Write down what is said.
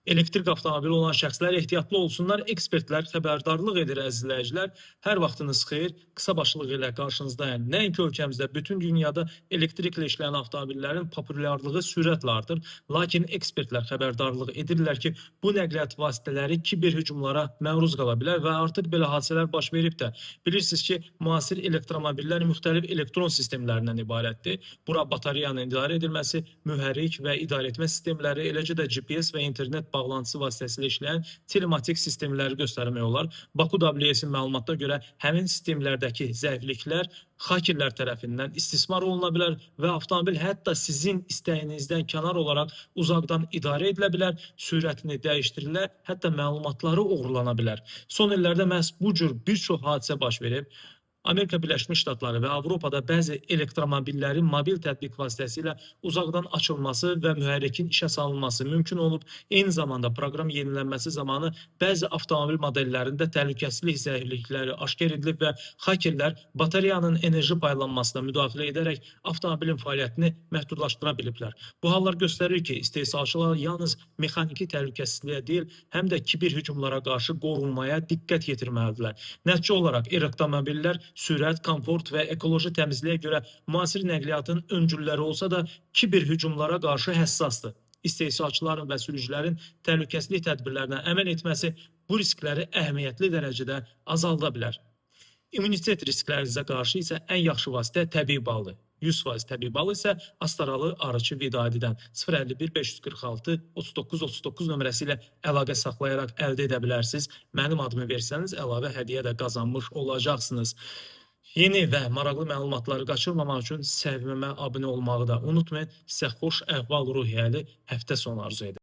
Elektrik avtomobili olan şəxslər ehtiyatlı olsunlar. Ekspertlər xəbərdarlıq edir əzizləyicilər. Hər vaxtınız xeyir. Qısa başlıq ilə qarşınızdayım. Nəinki ölkəmizdə, bütün dünyada elektriklə işləyən avtomobillərin populyarlığı sürətlə artır. Lakin ekspertlər xəbərdarlıq edirlər ki, bu nəqliyyat vasitələri kiber hücumlara məruz qala bilər və artıq belə hadisələr baş verib də. Bilirsiniz ki, müasir elektromobillər müxtəlif elektron sistemlərindən ibarətdir. Bura batareyanın idarə edilməsi, mühərrik və idarəetmə sistemləri, eləcə də GPS və internet bağlantısı vasitəsilə işləyən telematik sistemləri göstərmək olar. Baku WS-in məlumatına görə həmin sistemlərdəki zəifliklər hakerlər tərəfindən istismar oluna bilər və avtomobil hətta sizin istəyinizdən kənar olaraq uzaqdan idarə edilə bilər, sürətini dəyişdirilə, hətta məlumatları oğurlana bilər. Son illərdə məhz bu cür bir çox hadisə baş verib. Amerika Birləşmiş Ştatları və Avropada bəzi elektromobillərin mobil tətbiq vasitəsilə uzaqdan açılması və mühərrikin işə salınması mümkün olub. Eyni zamanda proqram yenilənməsi zamanı bəzi avtomobil modellərində təhlükəsizlik zəiflikləri aşkar edilib və hakerlər batareyanın enerji paylanmasına müdaxilə edərək avtomobilin fəaliyyətini məhdudlaşdıra biliblər. Bu hallar göstərir ki, istehsalçılar yalnız mexaniki təhlükəsizliyə deyil, həm də kiber hücumlara qarşı qorunmaya diqqət yetirməlidirlər. Nəticə olaraq elektromobillər sürət, komfort və ekoloji təmizliyə görə müasir nəqliyyatın öncülləri olsa da kiber hücumlara qarşı həssasdır. İstehsalçıların və sürücülərin təhlükəsizlik tədbirlərinə əməl etməsi bu riskləri əhəmiyyətli dərəcədə azalda bilər. İmmunitet risklərinizə qarşı isə ən yaxşı vasitə təbii baldır. 100% təbii bal isə Astaralı Arıçı Vidadidən 051 546 39 39 nömrəsi ilə əlaqə saxlayaraq əldə edə bilərsiniz. Mənim adımı versəniz əlavə hədiyyə də qazanmış olacaqsınız. Yeni və maraqlı məlumatları qaçırmamaq üçün səhifəmə abunə olmağı da unutmayın. Sizə xoş əhval-ruhiyyəli həftə sonu arzu edirəm.